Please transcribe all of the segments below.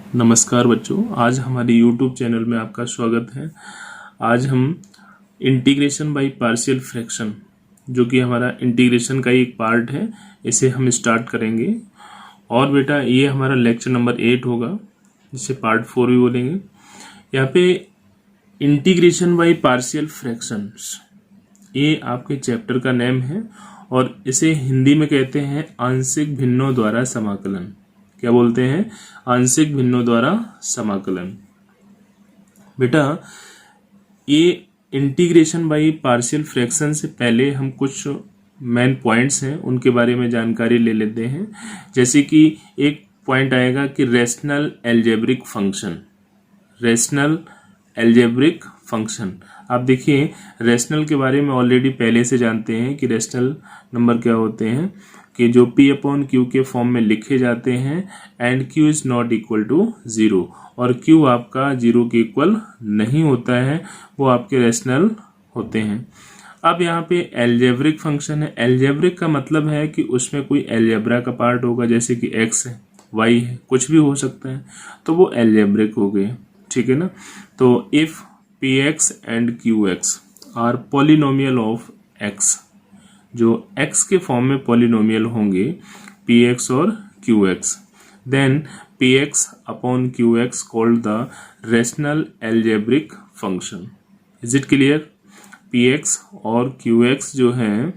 नमस्कार बच्चों, आज हमारे YouTube चैनल में आपका स्वागत है। आज हम इंटीग्रेशन बाय पार्शियल फ्रैक्शन, जो कि हमारा इंटीग्रेशन का ही एक पार्ट है, इसे हम स्टार्ट करेंगे। और बेटा ये हमारा लेक्चर नंबर 8 होगा, जिसे पार्ट 4 भी बोलेंगे। यहाँ पे इंटीग्रेशन बाय पार्शियल फ्रैक्शंस, ये आपके चैप्टर का नेम है और इसे हिंदी में कहते हैं आंशिक भिन्नों द्वारा समाकलन। क्या बोलते हैं? आंशिक भिन्नों द्वारा समाकलन। बेटा ये इंटीग्रेशन बाय पार्शियल फ्रैक्शन से पहले हम कुछ मेन पॉइंट्स हैं उनके बारे में जानकारी ले लेते हैं। जैसे कि एक पॉइंट आएगा कि rational algebraic function. Rational algebraic function, आप देखिए रेशनल के बारे में ऑलरेडी पहले से जानते हैं कि रेशनल नंबर क्या होते हैं, कि जो p अपॉन क्यू के फॉर्म में लिखे जाते हैं and q is not equal to 0, और q आपका 0 के इक्वल नहीं होता है, वो आपके रेशनल होते हैं। अब यहाँ पे अलजेब्रिक फंक्शन है। अलजेब्रिक का मतलब है कि उसमें कोई अलजेब्रा का पार्ट होगा, जैसे कि x है, y है, कुछ भी हो सकता है, तो वो अलजेब्रिक हो गए। ठीक है ना। तो if px and qx are polynomial of x, जो x के फॉर्म में पॉलिनोमियल होंगे px और qx, then px upon qx called the rational algebraic function. Is it clear? px और qx जो है,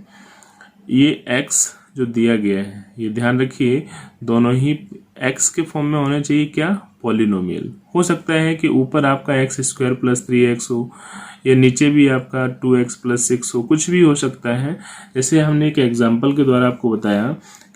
ये x जो दिया गया है, ये ध्यान रखिए, दोनों ही x के फॉर्म में होना चाहिए। क्या? पॉलिनोमियल। हो सकता है कि ऊपर आपका एक्स स्क्वायर प्लस 3x हो, या नीचे भी आपका 2x प्लस 6 हो, कुछ भी हो सकता है। जैसे हमने एक एग्जाम्पल के द्वारा आपको बताया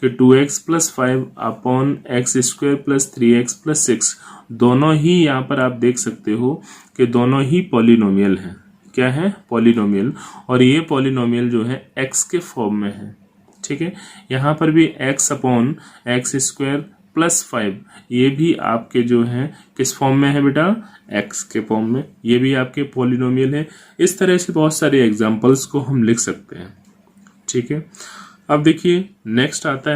कि 2x plus 5 upon x square plus 3x plus 6, दोनों ही यहाँ पर आप देख सकते हो कि दोनों ही पॉलिनोमियल हैं। क्या है? पॉलिनोमियल। और ये पॉलिनोमियल जो है x के फॉर्म में है। ठीक है। यहाँ पर भी x upon x square plus 5, ये भी आपके जो है किस फॉर्म में है बेटा? x के फॉर्म में। ये भी आपके पॉलिनोमियल है। इस तरह से बहुत सारे एग्जांपल्स को हम लिख सकते हैं। ठीक है। अब देखिए नेक्स्ट आता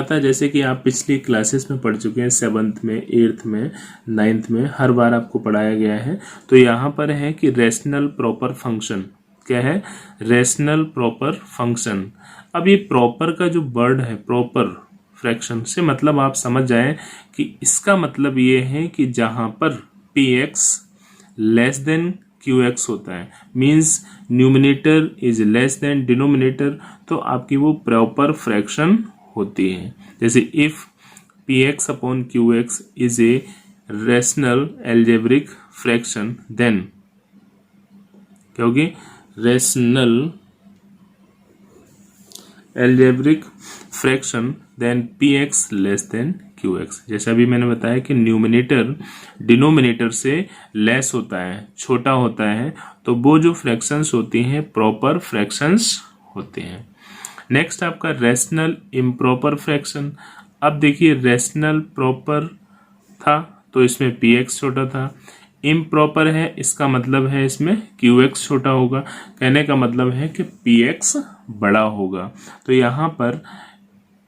है जैसे कि आप पिछली क्लासेस में पढ़ चुके हैं, 7th में, 8th में, 9th में, हर बार आपको पढ़ाया गया है। तो यहाँ पर है कि रेशनल प्रॉपर फंक्शन। क्या है? Rational proper function. अब ये प्रॉपर का जो वर्ड है, प्रॉपर फ्रैक्शन से मतलब आप समझ जाएं कि इसका मतलब ये है कि जहां पर px लेस देन qx होता है, means numerator is less than denominator, तो आपकी वो प्रॉपर फ्रैक्शन होती है। जैसे if px upon qx is a rational algebraic fraction, then क्या होगी? Rational algebraic fraction then px less than qx। जैसे अभी मैंने बताया कि न्यूमिनेटर डिनोमिनेटर से लेस होता है, छोटा होता है, तो वो जो फ्रैक्शंस होती हैं प्रॉपर फ्रैक्शंस होते हैं। नेक्स्ट आपका रेशनल इम्प्रॉपर फ्रैक्शन। अब देखिए रेशनल प्रॉपर था तो इसमें px छोटा था, इम्प्रॉपर है इसका मतलब है इसमें qx छोटा होगा। कहने का मतलब है कि px बड़ा होगा। तो यहाँ पर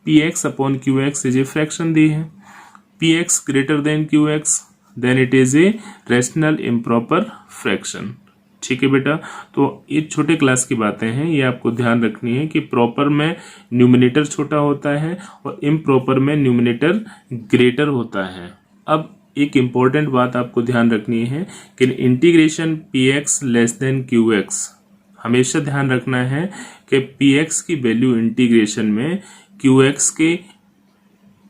px upon qx is a fraction दी है। px greater than qx, then it is a rational improper fraction. ठीक है बेटा। तो ये छोटे क्लास की बातें हैं, ये आपको ध्यान रखनी है कि प्रॉपर में न्यूमिनेटर छोटा होता है और इम्प्रॉपर में न्यूमिनेटर ग्रेटर होता है। अब एक इम्पॉर्टेंट बात आपको ध्यान रखनी है कि integration px less than qx, हमेशा ध्यान रखना है कि px की वैल्यू इंटीग्रेशन में qx के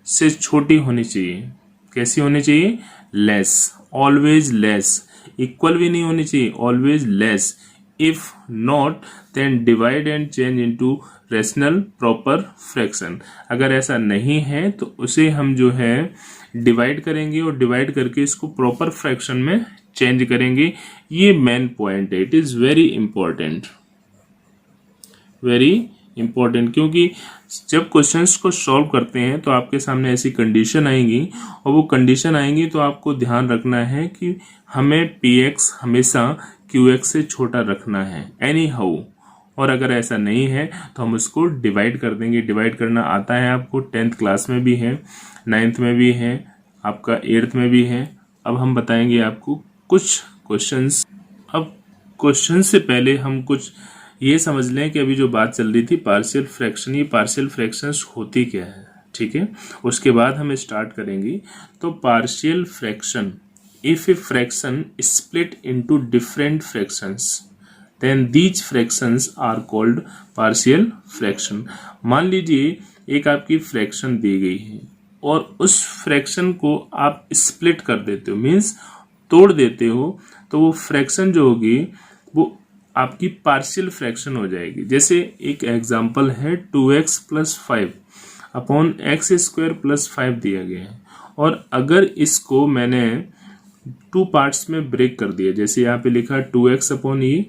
से छोटी होनी चाहिए। कैसी होनी चाहिए? Less, always less. इक्वल भी नहीं होनी चाहिए, always less. If not then divide and change into rational proper fraction. अगर ऐसा नहीं है तो उसे हम जो है डिवाइड करेंगे और डिवाइड करके इसको प्रॉपर फ्रैक्शन में चेंज करेंगे। ये मेन पॉइंट है। It is very important, very important, क्योंकि जब क्वेश्चंस को सॉल्व करते हैं तो आपके सामने ऐसी कंडीशन आएंगी, और वो कंडीशन आएंगी तो आपको ध्यान रखना है कि हमें px हमेशा qx से छोटा रखना है एनी हाउ। और अगर ऐसा नहीं है तो हम उसको डिवाइड कर देंगे। डिवाइड करना आता है आपको, 10th क्लास में भी है, 9th में भी है, आपका 8th में भी है। अब हम बताएंगे आपको कुछ क्वेश्चंस। अब क्वेश्चन से पहले हम कुछ ये समझ लें कि अभी जो बात चल रही थी पार्शियल फ्रैक्शन, ये पार्शियल फ्रैक्शंस होती क्या है, ठीक है। उसके बाद हम स्टार्ट करेंगे। तो partial fraction, if a fraction split into different fractions then these fractions are called partial fraction. मान लीजिए एक आपकी फ्रैक्शन दी गई है और उस फ्रैक्शन को आप स्प्लिट कर देते हो, मीन्स तोड़ देते हो, तो वो फ्रैक्शन जो होगी वो आपकी पार्शियल फ्रैक्शन हो जाएगी। जैसे एक एग्जांपल है 2x plus 5 upon x square plus 5 दिया गया है, और अगर इसको मैंने 2 पार्ट्स में ब्रेक कर दिया, जैसे यहाँ पे लिखा 2x अपॉन ई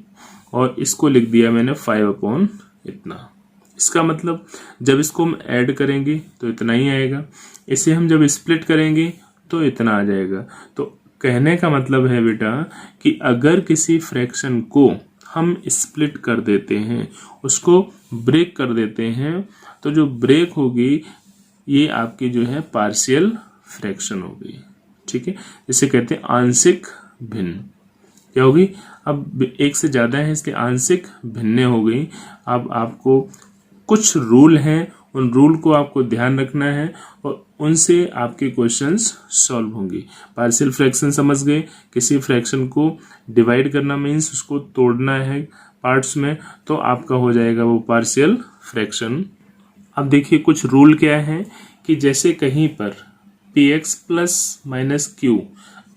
और इसको लिख दिया मैंने 5 अपॉन इतना। इसका मतलब जब इसको हम ऐड करेंगे तो इतना ही आएगा, इसे हम जब स्प्लिट करेंगे तो इतना आ जाएगा। तो कहने का मतलब है बेटा कि अगर किसी फ्रैक्शन को हम स्प्लिट कर देते हैं, उसको ब्रेक कर देते हैं, तो जो ब्रेक होगी ये आपकी जो है पार्शियल फ्रैक्शन होगी, ठीक है। जिसे कहते हैं आंशिक भिन्न। क्या होगी? अब एक से ज्यादा है इसलिए आंशिक भिन्न हो गई। अब आपको कुछ रूल हैं, उन रूल को आपको ध्यान रखना है और उनसे आपके क्वेश्चंस सॉल्व होंगे। पार्शियल फ्रैक्शन समझ गए, किसी फ्रैक्शन को डिवाइड करना मीन्स उसको तोड़ना है पार्ट्स में, तो आपका हो जाएगा वो पार्शियल फ्रैक्शन। अब देखिए कुछ रूल क्या है कि जैसे कहीं पर px plus minus q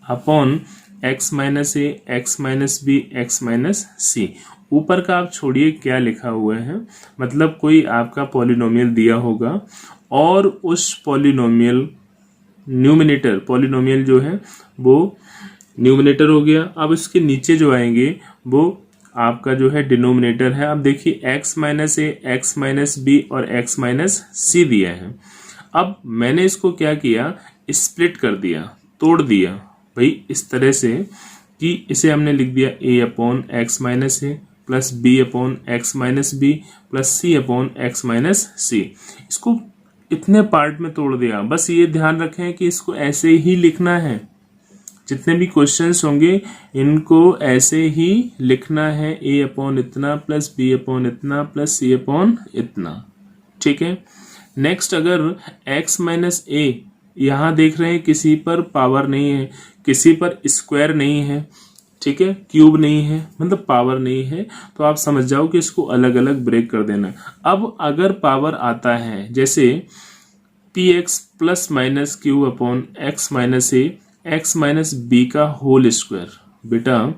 upon x minus a x minus b x minus c, ऊपर का आप छोड़िए क्या लिखा हुआ है, मतलब कोई आपका पॉलिनोमियल दिया होगा और उस पॉलिनोमियल न्यूमिनेटर, पॉलिनोमियल जो है वो न्यूमिनेटर हो गया। अब इसके नीचे जो आएंगे वो आपका जो है डिनोमिनेटर है। अब देखिए x minus a x minus B और x माइनस सी दिया है। अब मैंने इसको क्या किया, स्प्लिट कर दिया, तोड़ दिया भाई इस तरह से कि इसे हमने लिख दिया a upon x minus a plus b upon x minus b plus c upon x minus c. इसको इतने पार्ट में तोड़ दिया। बस ये ध्यान रखें कि इसको ऐसे ही लिखना है, जितने भी क्वेश्चंस होंगे इनको ऐसे ही लिखना है, a अपॉन इतना प्लस b अपॉन इतना प्लस c अपॉन इतना, ठीक है। नेक्स्ट अगर x माइनस ए, यहाँ देख रहे हैं किसी पर पावर नहीं है, किसी पर स्क्वायर नहीं है, ठीक है, क्यूब नहीं है, मतलब पावर नहीं है, तो आप समझ जाओ कि इसको अलग अलग ब्रेक कर देना। अब अगर पावर आता है जैसे px plus minus q upon x minus a x minus b का होल स्क्वायर, बेटा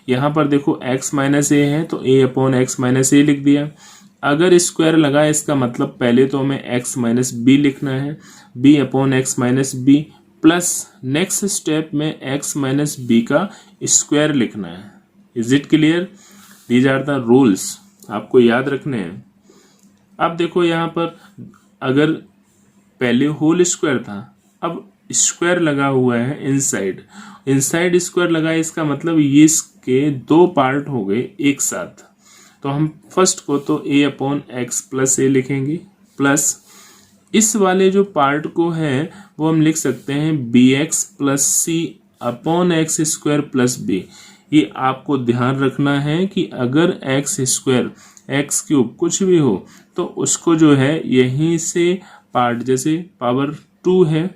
यहाँ पर देखो x माइनस ए है तो a अपॉन एक्स माइनस ए लिख दिया। अगर स्क्वायर लगा इसका मतलब पहले तो हमें x माइनस बी लिखना है, b upon x minus b plus next step में x माइनस बी का स्क्वायर लिखना है। Is it clear? These are the rules, आपको याद रखने हैं। अब देखो यहाँ पर अगर पहले होल स्क्वायर था, अब स्क्वायर लगा हुआ है इनसाइड, इनसाइड स्क्वायर लगा है, इसका मतलब ये इसके 2 पार्ट हो गए एक साथ। तो हम फर्स्ट को तो a अपॉन एक्स प्लस ए लिखेंगे, प्लस इस वाले जो पार्ट को है वो हम लिख सकते हैं bx plus c upon x square plus b. ये आपको ध्यान रखना है कि अगर एक्स स्क्वायर एक्स क्यूब कुछ भी हो तो उसको जो है यहीं से पार्ट, जैसे पावर 2 है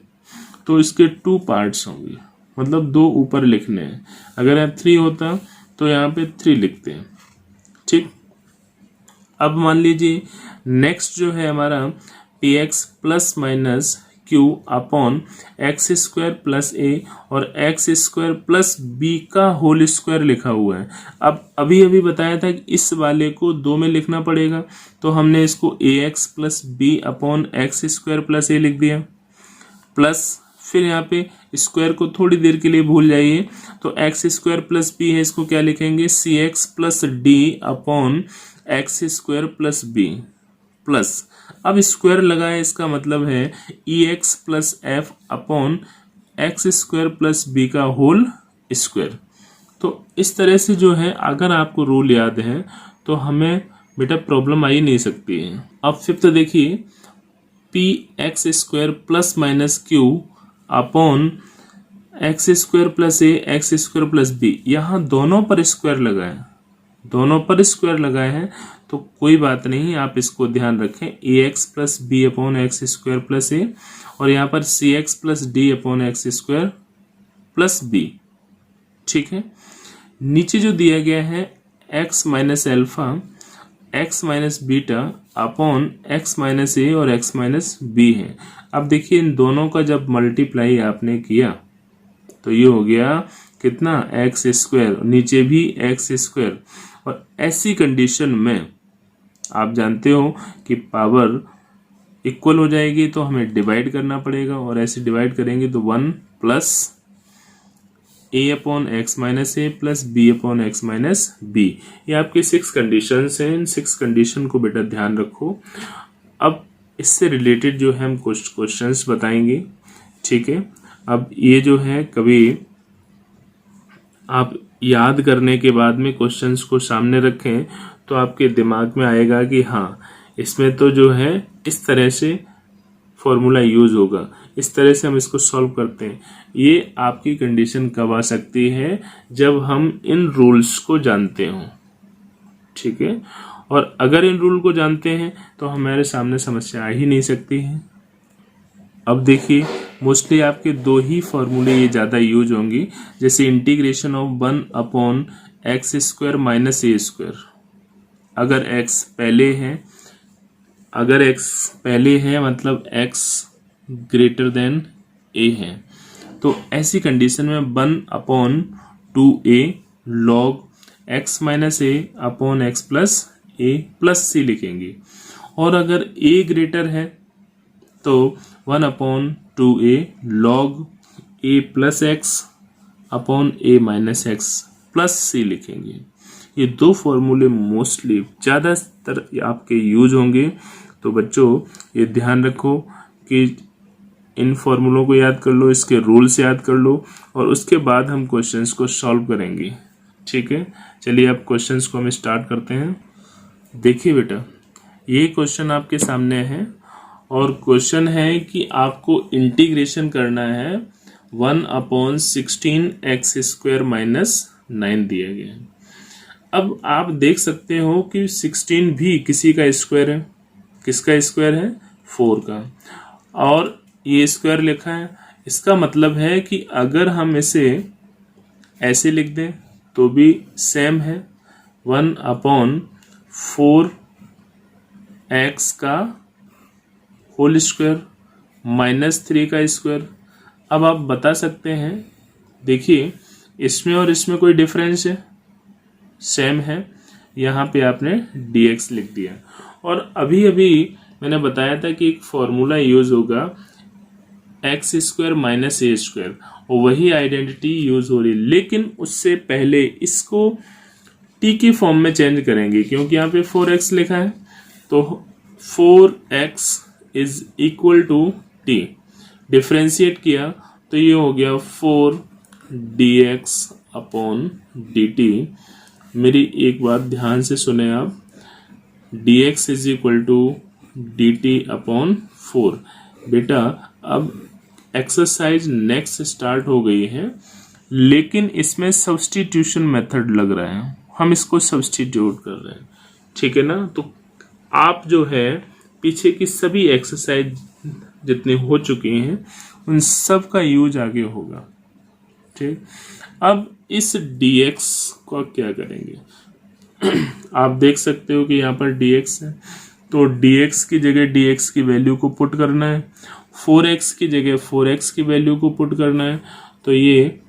तो इसके 2 पार्ट्स होंगे, मतलब 2 ऊपर लिखने हैं। अगर यहाँ 3 होता तो यहाँ पे 3 लिखते हैं, ठीक। अब मान लीजिए नेक्स्ट जो है हमारा px plus minus q upon x square plus a और एक्स स्क्वायर प्लस बी का होल स्क्वायर लिखा हुआ है। अब अभी बताया था कि इस वाले को 2 में लिखना पड़ेगा, तो हमने इसको ax plus b upon x square plus a लिख दिया, प्लस फिर यहाँ पे स्क्वायर को थोड़ी देर के लिए भूल जाइए, तो एक्स स्क्वायर प्लस बी है, इसको क्या लिखेंगे c x plus d upon x square plus b plus, अब स्क्वायर लगा है इसका मतलब है e x plus f upon x square plus b का होल स्क्वायर। तो इस तरह से जो है अगर आपको रूल याद है तो हमें बेटा प्रॉब्लम आ ही नहीं सकती है। अब फिफ्थ देखिए p x square plus minus q upon x square plus a x square plus b. यहाँ दोनों पर स्क्वायर लगाए हैं तो कोई बात नहीं, आप इसको ध्यान रखें, a x plus b upon x square plus a, और यहाँ पर c x plus d upon x square plus b. ठीक है, नीचे जो दिया गया है x minus alpha x minus beta upon x minus a और एक्स माइनस बी है। अब देखिए इन दोनों का जब मल्टीप्लाई आपने किया तो ये हो गया कितना, एक्स स्क्वायर, नीचे भी एक्स स्क्वायर। और ऐसी कंडीशन में आप जानते हो कि पावर इक्वल हो जाएगी तो हमें डिवाइड करना पड़ेगा, और ऐसे डिवाइड करेंगे तो 1 plus a upon x minus a plus b upon x minus b. ये आपके 6 कंडीशंस हैं, इन 6 कंडीशन को बेटा ध्यान रखो। अब इससे रिलेटेड जो है हम कुछ क्वेश्चंस बताएंगे। ठीक है, अब ये जो है कभी आप याद करने के बाद में क्वेश्चंस को सामने रखें तो आपके दिमाग में आएगा कि हाँ, इसमें तो जो है इस तरह से फॉर्मूला यूज होगा, इस तरह से हम इसको सॉल्व करते हैं। ये आपकी कंडीशन कब आ सकती है, जब हम इन रूल्स को जानते हों। ठीक है, और अगर इन रूल को जानते हैं तो हमारे सामने समस्या आ ही नहीं सकती है। अब देखिए मोस्टली आपके 2 ही फॉर्मूले ये ज़्यादा यूज होंगी, जैसे integration of 1 upon x square minus a square. अगर x पहले है मतलब x ग्रेटर देन a है, तो ऐसी कंडीशन में 1 upon 2a log x minus a upon x plus a plus c लिखेंगे। और अगर a ग्रेटर है तो 1 upon 2a log a plus x upon a minus x plus c लिखेंगे। ये 2 फॉर्मूले मोस्टली ज़्यादातर आपके यूज होंगे, तो बच्चों ये ध्यान रखो कि इन फॉर्मूलों को याद कर लो, इसके रूल्स याद कर लो, और उसके बाद हम क्वेश्चंस को सॉल्व करेंगे। ठीक है, चलिए अब क्वेश्चंस को हम स्टार्ट करते हैं। देखिए बेटा, ये क्वेश्चन आपके सामने है, और क्वेश्चन है कि आपको इंटीग्रेशन करना है 1 अपॉन 16 एक्स स्क्वायर माइनस 9 दिया गया है। अब आप देख सकते हो कि 16 भी किसी का स्क्वायर है। किसका स्क्वायर है? 4 का, और ये स्क्वायर लिखा है। इसका मतलब है कि अगर हम इसे ऐसे लिख दें तो भी सेम है, 1 अपॉन 4 एक्स का होल स्क्वायर माइनस 3 का स्क्वायर। अब आप बता सकते हैं, देखिए इसमें और इसमें कोई डिफरेंस है? सेम है। यहाँ पे आपने dx लिख दिया। और अभी अभी मैंने बताया था कि एक फॉर्मूला यूज होगा x square minus a square, और वही आइडेंटिटी यूज हो रही है, लेकिन उससे पहले इसको t के फॉर्म में चेंज करेंगे, क्योंकि यहाँ पे 4x लिखा है, तो 4x is equal to t। Differentiate किया तो ये हो गया 4 dx अपॉन dt। मेरी एक बात ध्यान से सुने आप, dx is equal to dt upon 4। बेटा अब एक्सरसाइज नेक्स्ट स्टार्ट हो गई है, लेकिन इसमें सब्स्टिट्यूशन मेथड लग रहा है, हम इसको सब्स्टिट्यूट कर रहे हैं। ठीक है ना, तो आप जो है पीछे की सभी एक्सरसाइज जितनी हो चुकी हैं उन सब का यूज आगे होगा। ठीक, अब इस dx को क्या करेंगे आप देख सकते हो कि यहाँ पर dx है, तो dx की जगह dx की वैल्यू को पुट करना है, 4x की जगह 4x की वैल्यू को पुट करना है, तो ये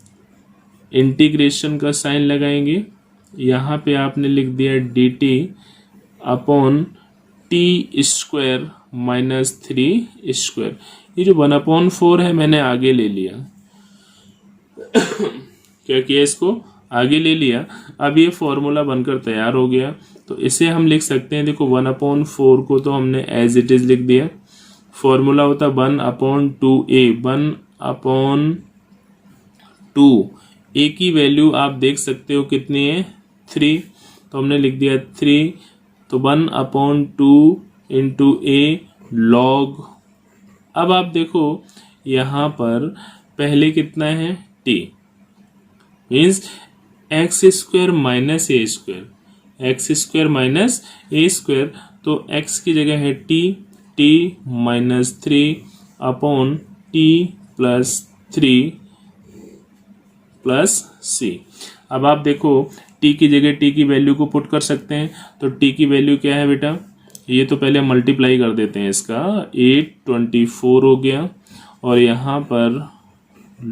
इंटीग्रेशन का साइन लगाएंगे। यहाँ पे आपने लिख दिया dt upon T square minus 3 square. ये जो 1/4 है मैंने आगे ले लिया क्या किया, इसको आगे ले लिया। अब ये फॉर्मूला बनकर तैयार हो गया, तो इसे हम लिख सकते हैं, देखो 1/4 को तो हमने एज इट इज लिख दिया। फॉर्मूला होता 1/2a, 1/2। a की वैल्यू आप देख सकते हो कितनी है, 3, तो हमने लिख दिया 3, तो 1/2 इंटू a लॉग। अब आप देखो यहाँ पर पहले कितना है t, means x square minus a square, x square minus a square, तो x की जगह है t minus 3 upon t plus 3 plus c। अब आप देखो t की जगह t की वैल्यू को पुट कर सकते हैं, तो t की वैल्यू क्या है बेटा, ये तो पहले मल्टीप्लाई कर देते हैं, इसका 824 हो गया, और यहाँ पर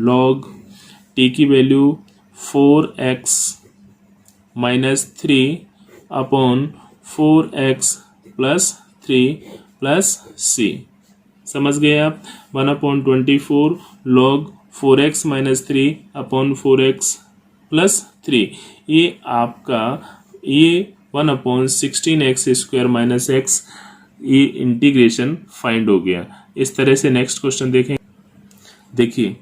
log t की value 4x minus 3 upon 4x plus 3 plus c। समझ गए आप, 1/24 log 4x minus 3 upon 4x plus 3, ये आपका ये 1/16x स्क्वायर माइनस x, ये इंटीग्रेशन फाइंड हो गया। इस तरह से नेक्स्ट क्वेश्चन देखें। देखिए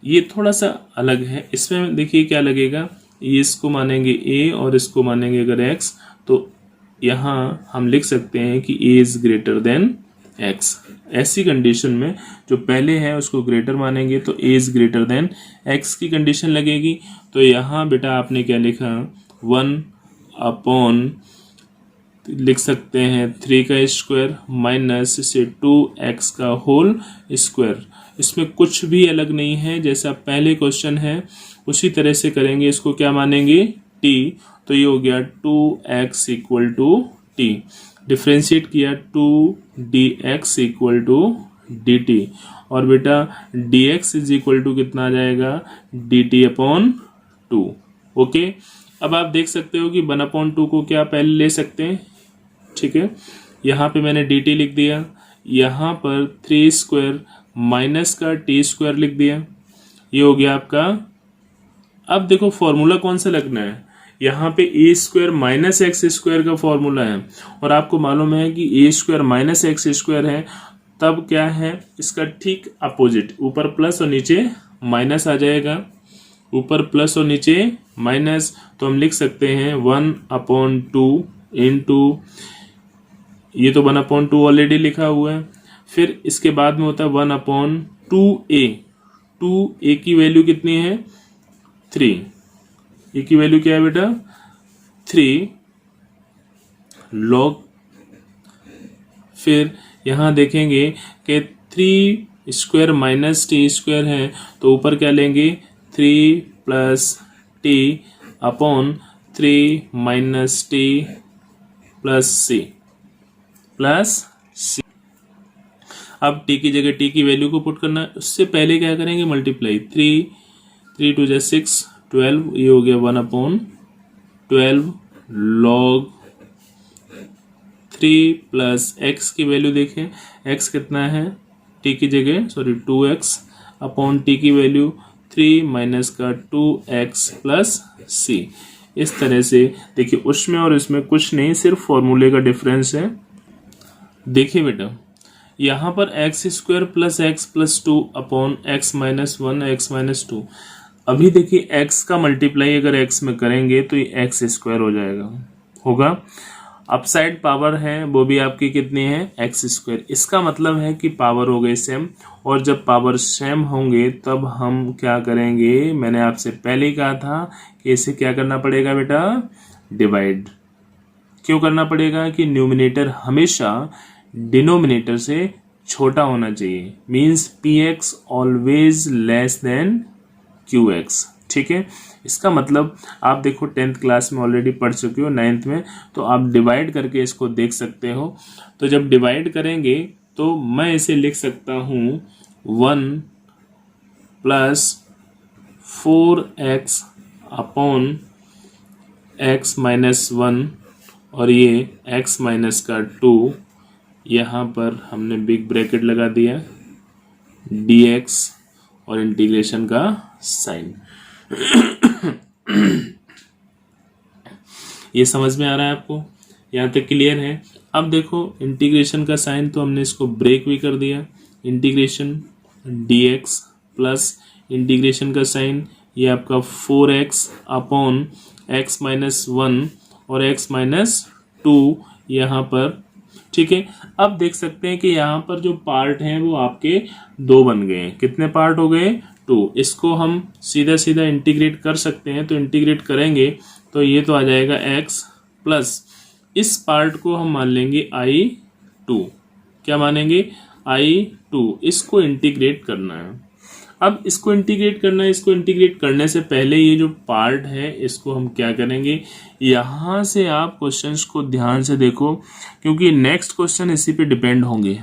ये थोड़ा सा अलग है, इसमें देखिए क्या लगेगा, ये इसको मानेंगे a और इसको मानेंगे अगर x, तो यहाँ हम लिख सकते हैं कि a is greater than x। ऐसी कंडीशन में जो पहले है उसको ग्रेटर मानेंगे, तो a is greater than x की कंडीशन लगेगी। तो यहाँ बेटा आपने क्या लिखा, 1 अपॉन लिख सकते हैं 3 का स्क्वायर माइनस से 2x का होल स्क्वायर। इसमें कुछ भी अलग नहीं है, जैसा पहले क्वेश्चन है उसी तरह से करेंगे। इसको क्या मानेंगे t, तो ये हो गया 2x equal to t, differentiate किया 2dx इक्वल टू dt, और बेटा dx इज इक्वल टू कितना आ जाएगा, dt अपॉन 2। ओके, अब आप देख सकते हो कि 1/2 को क्या पहले ले सकते हैं, ठीक है, यहाँ पे मैंने dt लिख दिया, यहाँ पर 3 स्क्वायर माइनस का t स्क्वायर लिख दिया, ये हो गया आपका। अब देखो फॉर्मूला कौन सा लगना है, यहाँ पे a square minus x square का फॉर्मूला है, और आपको मालूम है कि a square minus x square है, तब क्या है इसका ठीक अपोजिट, ऊपर प्लस और नीचे माइनस आ जाएगा, ऊपर प्लस और नीचे माइनस, तो हम लिख सकते हैं 1/2 इंटू, ये तो 1/2 ऑलरेडी लिखा हुआ है, फिर इसके बाद में होता है 1/2a, 2a की वैल्यू कितनी है 3, ए की वैल्यू क्या है बेटा 3 log, फिर यहां देखेंगे कि 3 स्क्वायर माइनस टी स्क्वायर है, तो ऊपर क्या लेंगे 3 plus t upon 3 minus t plus c plus c. अब t की जगह t की वैल्यू को पुट करना है, उससे पहले क्या करेंगे मल्टीप्लाई, 3 2 6 12, ये हो गया 1/12 log 3 प्लस x की वैल्यू देखें, x कितना है t की जगह 2x अपॉन t की वैल्यू 3 माइनस का 2x प्लस c। इस तरह से देखिए उसमें और इसमें कुछ नहीं, सिर्फ फॉर्मूले का डिफरेंस है। देखिए बेटा यहाँ पर x square plus x plus 2 upon x minus 1 x minus 2, अभी देखिए x का मल्टीप्लाई अगर x में करेंगे तो ये एक्स स्क्वायर हो जाएगा, होगा, अपसाइड पावर है वो भी आपकी कितनी है एक्स स्क्वायर, इसका मतलब है कि पावर हो गई सेम, और जब पावर सेम होंगे तब हम क्या करेंगे, मैंने आपसे पहले ही कहा था कि इसे क्या करना पड़ेगा बेटा, डिवाइड। क्यों करना पड़ेगा कि न्यूमिनेटर हमेशा डिनोमिनेटर से छोटा होना चाहिए, means px always less than qx, ठीक है। इसका मतलब आप देखो 10th क्लास में ऑलरेडी पढ़ चुके हो, 9th में, तो आप डिवाइड करके इसको देख सकते हो। तो जब डिवाइड करेंगे तो मैं इसे लिख सकता हूँ 1 plus 4x upon x minus 1, और ये x माइनस का 2, यहाँ पर हमने बिग ब्रैकेट लगा दिया dx और इंटीग्रेशन का साइन। ये समझ में आ रहा है आपको, यहाँ तक क्लियर है। अब देखो इंटीग्रेशन का साइन तो हमने इसको ब्रेक भी कर दिया, इंटीग्रेशन dx प्लस इंटीग्रेशन का साइन, ये आपका 4x अपॉन x माइनस 1 और x माइनस 2, यहाँ पर ठीक है। अब देख सकते हैं कि यहाँ पर जो पार्ट हैं वो आपके 2 बन गए हैं। कितने पार्ट हो गए? 2। इसको हम सीधा सीधा इंटीग्रेट कर सकते हैं, तो इंटीग्रेट करेंगे तो ये तो आ जाएगा x प्लस इस पार्ट को हम मान लेंगे I2। क्या मानेंगे? I2। इसको इंटीग्रेट करना है। अब इसको इंटीग्रेट करना है, इसको इंटीग्रेट करने से पहले ये जो पार्ट है इसको हम क्या करेंगे, यहाँ से आप क्वेश्चंस को ध्यान से देखो क्योंकि नेक्स्ट क्वेश्चन इसी पे डिपेंड होंगे।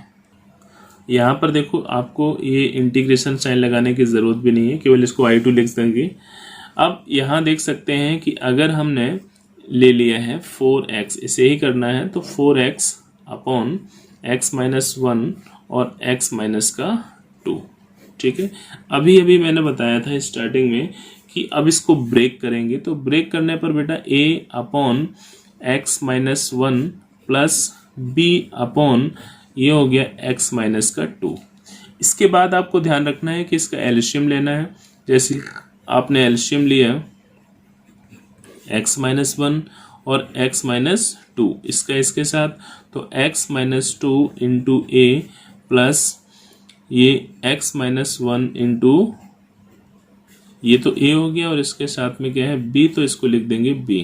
यहाँ पर देखो आपको ये इंटीग्रेशन साइन लगाने की ज़रूरत भी नहीं है, केवल इसको I2 लिख देंगे। अब यहाँ देख सकते हैं कि अगर हमने ले लिया है 4x, इसे ही करना है, तो 4x अपॉन x माइनस 1 और x माइनस का 2। ठीक है। अभी अभी मैंने बताया था स्टार्टिंग में कि अब इसको ब्रेक करेंगे, तो ब्रेक करने पर बेटा a upon x minus 1 plus b upon ये हो गया x माइनस का 2। इसके बाद आपको ध्यान रखना है कि इसका एलसीएम लेना है। जैसे आपने एलसीएम लिया x माइनस 1 और x माइनस 2, इसका इसके साथ, तो x माइनस 2 इंटू ए प्लस ये x माइनस 1 इंटू ये तो a हो गया और इसके साथ में क्या है b, तो इसको लिख देंगे b।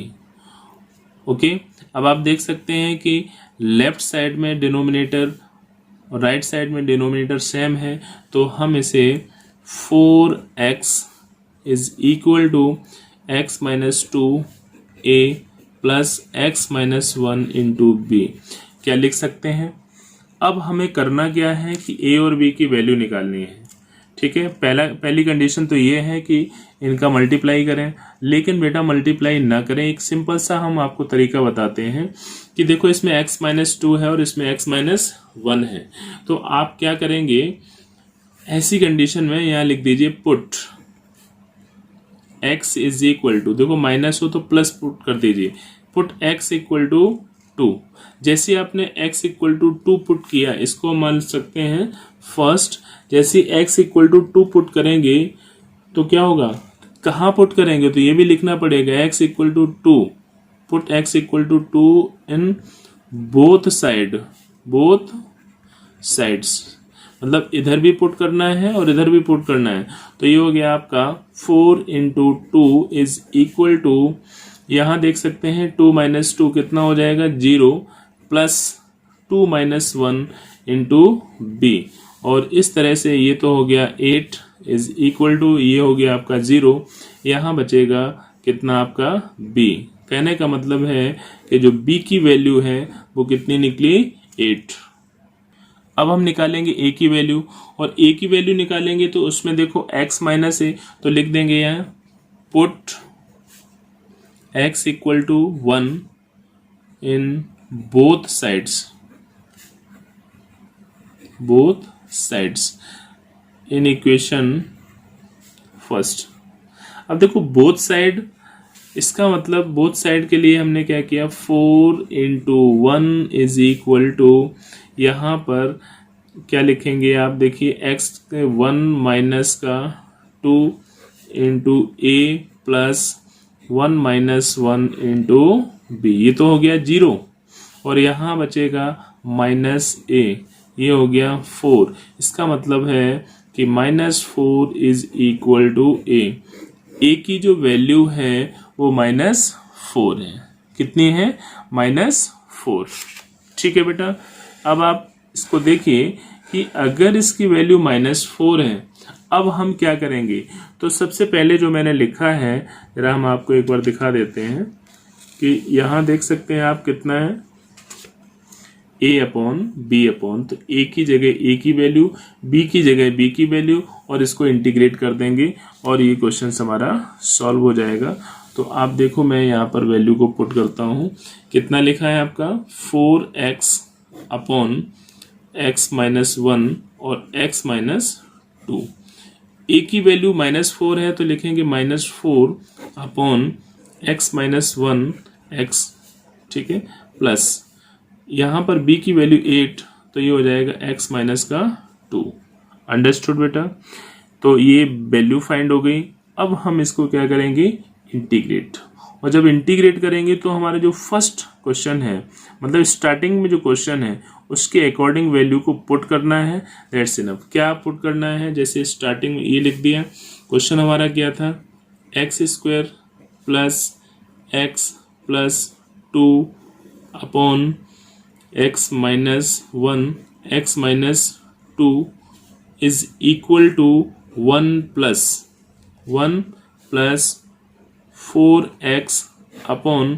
ओके। अब आप देख सकते हैं कि लेफ्ट साइड में डिनोमिनेटर और राइट साइड में डिनोमिनेटर सेम है, तो हम इसे 4x is equal to x minus 2a plus x minus 1 into b क्या लिख सकते हैं। अब हमें करना क्या है कि a और b की वैल्यू निकालनी है। ठीक है। पहली कंडीशन तो ये है कि इनका मल्टीप्लाई करें, लेकिन बेटा मल्टीप्लाई ना करें। एक सिंपल सा हम आपको तरीका बताते हैं कि देखो इसमें x माइनस 2 है और इसमें x माइनस 1 है, तो आप क्या करेंगे, ऐसी कंडीशन में यहाँ लिख दीजिए put x is equal to, देखो माइनस हो तो प्लस पुट कर दीजिए, पुट x इक्वल टू 2। जैसे आपने x इक्वल टू 2 पुट किया, इसको मान सकते हैं फर्स्ट। जैसे x इक्वल टू 2 पुट करेंगे तो क्या होगा, कहाँ पुट करेंगे, तो ये भी लिखना पड़ेगा x equal to 2, put x equal to 2 in both sides, मतलब इधर भी पुट करना है और इधर भी पुट करना है। तो ये हो गया आपका 4 इंटू 2 इज इक्वल टू, यहाँ देख सकते हैं 2 माइनस 2 कितना हो जाएगा 0 प्लस 2 माइनस 1 इंटू बी, और इस तरह से ये तो हो गया 8 इज इक्वल टू, ये हो गया आपका 0, यहाँ बचेगा कितना आपका b। कहने का मतलब है कि जो b की वैल्यू है वो कितनी निकली 8। अब हम निकालेंगे a की वैल्यू, और a की वैल्यू निकालेंगे तो उसमें देखो x माइनस है, तो लिख देंगे यहाँ put x equal to 1 in both sides in equation first. अब देखो बोथ साइड, इसका मतलब बोथ साइड के लिए हमने क्या किया, 4 इंटू 1 इज इक्वल टू, यहाँ पर क्या लिखेंगे आप देखिए x 1 माइनस का 2 इंटू ए प्लस 1 माइनस 1 इंटू बी, ये तो हो गया 0, और यहाँ बचेगा माइनस a, ये हो गया 4। इसका मतलब है कि -4 इज इक्वल टू a की जो वैल्यू है वो -4 है। कितनी है? -4। ठीक है बेटा। अब आप इसको देखिए कि अगर इसकी वैल्यू -4 है, अब हम क्या करेंगे, तो सबसे पहले जो मैंने लिखा है जरा हम आपको एक बार दिखा देते हैं कि यहाँ देख सकते हैं आप कितना है a अपॉन b अपॉन, तो a की जगह a की वैल्यू, b की जगह b की वैल्यू, और इसको इंटीग्रेट कर देंगे और ये क्वेश्चन हमारा सॉल्व हो जाएगा। तो आप देखो मैं यहाँ पर वैल्यू को पुट करता हूँ, कितना लिखा है आपका 4x अपॉन x माइनस 1 और x माइनस 2। a की वैल्यू -4 है तो लिखेंगे -4 अपॉन x माइनस 1 x, ठीक है, प्लस यहाँ पर b की वैल्यू 8, तो ये हो जाएगा x माइनस का 2। अंडरस्टूड बेटा। तो ये वैल्यू फाइंड हो गई। अब हम इसको क्या करेंगे, इंटीग्रेट, और जब इंटीग्रेट करेंगे तो हमारा जो फर्स्ट क्वेश्चन है, मतलब स्टार्टिंग में जो क्वेश्चन है उसके अकॉर्डिंग वैल्यू को पुट करना है, दैट्स इनफ। क्या पुट करना है, जैसे स्टार्टिंग में ये लिख दिया, क्वेश्चन हमारा क्या था, x square plus x plus 2 upon x minus 1 x minus 2 is equal to 1 plus 4x upon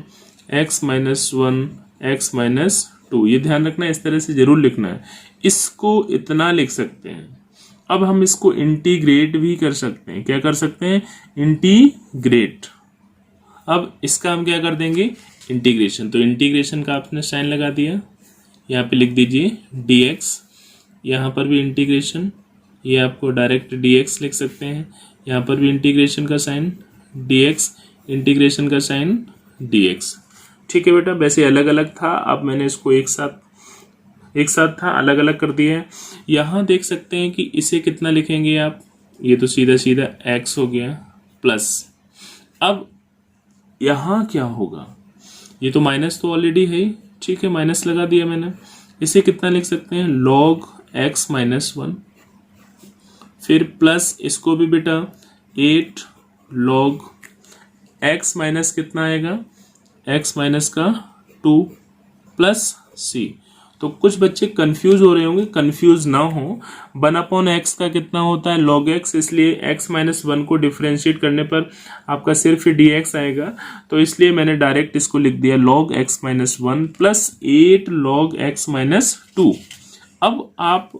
x minus 1 x minus 2। ये ध्यान रखना, इस तरह से जरूर लिखना है। इसको इतना लिख सकते हैं। अब हम इसको इंटीग्रेट भी कर सकते हैं। क्या कर सकते हैं, इंटीग्रेट। अब इसका हम क्या कर देंगे, इंटीग्रेशन। तो इंटीग्रेशन का आपने साइन लगा दिया, यहाँ पे लिख दीजिए dx, यहाँ पर भी इंटीग्रेशन, ये आपको डायरेक्ट dx लिख सकते हैं, यहाँ पर भी इंटीग्रेशन का साइन dx, इंटीग्रेशन का साइन dx। ठीक है बेटा, वैसे अलग अलग था, अब मैंने इसको एक साथ था अलग अलग कर दिया है। यहाँ देख सकते हैं कि इसे कितना लिखेंगे आप, ये तो सीधा सीधा x हो गया प्लस। अब यहाँ क्या होगा, ये तो माइनस तो ऑलरेडी है, ठीक है, माइनस लगा दिया मैंने। इसे कितना लिख सकते हैं, log x माइनस 1, फिर प्लस इसको भी बेटा 8 log x माइनस कितना आएगा, x माइनस का 2 प्लस c। तो कुछ बच्चे कंफ्यूज हो रहे होंगे, कंफ्यूज ना हो। 1/x का कितना होता है, log x, इसलिए x माइनस 1 को डिफ्रेंशिएट करने पर आपका सिर्फ dx आएगा। तो इसलिए मैंने डायरेक्ट इसको लिख दिया log x minus 1 plus 8 log x minus 2। अब आप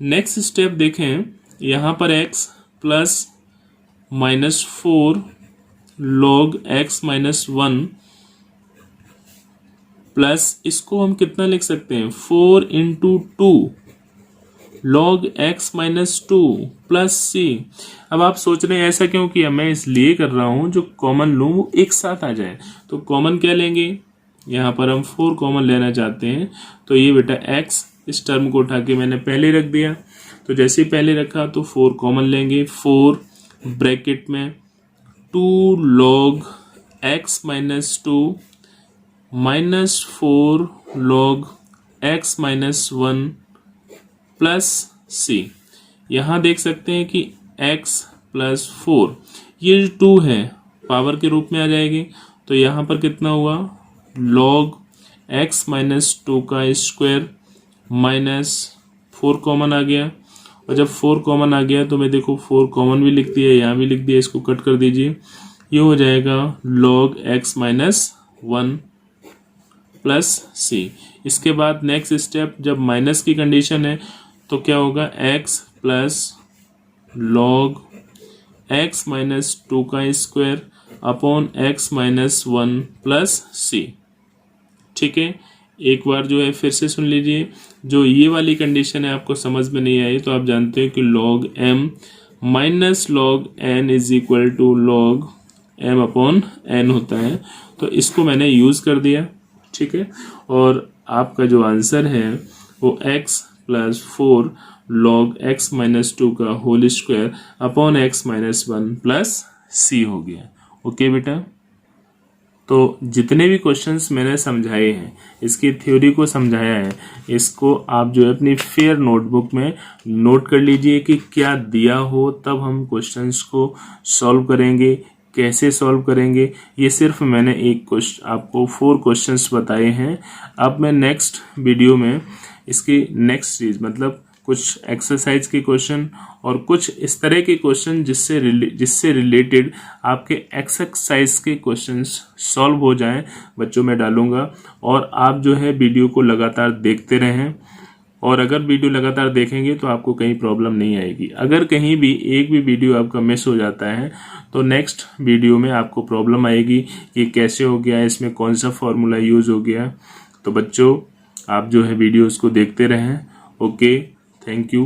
नेक्स्ट स्टेप देखें, यहाँ पर x plus minus 4 log x minus 1 plus इसको हम कितना लिख सकते हैं, 4 into 2 log x minus 2 plus c। अब आप सोच रहे हैं ऐसा क्यों किया, मैं इसलिए कर रहा हूं जो कॉमन लूं वो एक साथ आ जाए। तो कॉमन क्या लेंगे, यहाँ पर हम 4 कॉमन लेना चाहते हैं, तो ये बेटा x, इस टर्म को उठा के मैंने पहले रख दिया। तो जैसे ही पहले रखा तो 4 कॉमन लेंगे, 4 ब्रैकेट में 2 log x minus 2 minus 4 log x minus 1 plus c। यहाँ देख सकते हैं कि x प्लस 4, ये 2 है पावर के रूप में आ जाएगी। तो यहाँ पर कितना हुआ, log x माइनस 2 का स्क्वायर माइनस 4 कॉमन आ गया। और जब 4 कॉमन आ गया तो मैं देखो 4 कॉमन भी लिख दिया, यहाँ भी लिख दिया, इसको कट कर दीजिए, ये हो जाएगा log x minus 1 plus c। इसके बाद नेक्स्ट स्टेप, जब माइनस की कंडीशन है तो क्या होगा, x plus log x minus 2 का square upon x minus 1 plus c। ठीक है, एक बार जो है फिर से सुन लीजिए। जो ये वाली कंडीशन है आपको समझ में नहीं आई तो आप जानते हैं कि log m minus log n is equal to log m upon n होता है। तो इसको मैंने यूज कर दिया, ठीक है, और आपका जो आंसर है वो x plus 4 log x minus 2 का whole square upon x minus 1 plus c हो गया। ओके बेटा, तो जितने भी क्वेश्चंस मैंने समझाए हैं, इसकी थ्योरी को समझाया है, इसको आप जो है अपनी फेयर नोटबुक में नोट कर लीजिए कि क्या दिया हो तब हम क्वेश्चंस को सॉल्व करेंगे, कैसे सॉल्व करेंगे। ये सिर्फ मैंने आपको 4 क्वेश्चंस बताए हैं। अब मैं नेक्स्ट वीडियो में इसकी नेक्स्ट सीरीज, मतलब कुछ एक्सरसाइज के क्वेश्चन और कुछ इस तरह के क्वेश्चन जिससे रिलेटेड आपके एक्सरसाइज के क्वेश्चंस सॉल्व हो जाएं, बच्चों में डालूंगा। और आप जो है वीडियो को लगातार देखते रहें, और अगर वीडियो लगातार देखेंगे तो आपको कहीं प्रॉब्लम नहीं आएगी। अगर कहीं भी एक भी वीडियो आपका मिस हो जाता है तो नेक्स्ट वीडियो में आपको प्रॉब्लम आएगी कि कैसे हो गया, इसमें कौन सा फॉर्मूला यूज हो गया। तो बच्चों आप जो है वीडियोस को देखते रहें। Okay, thank you.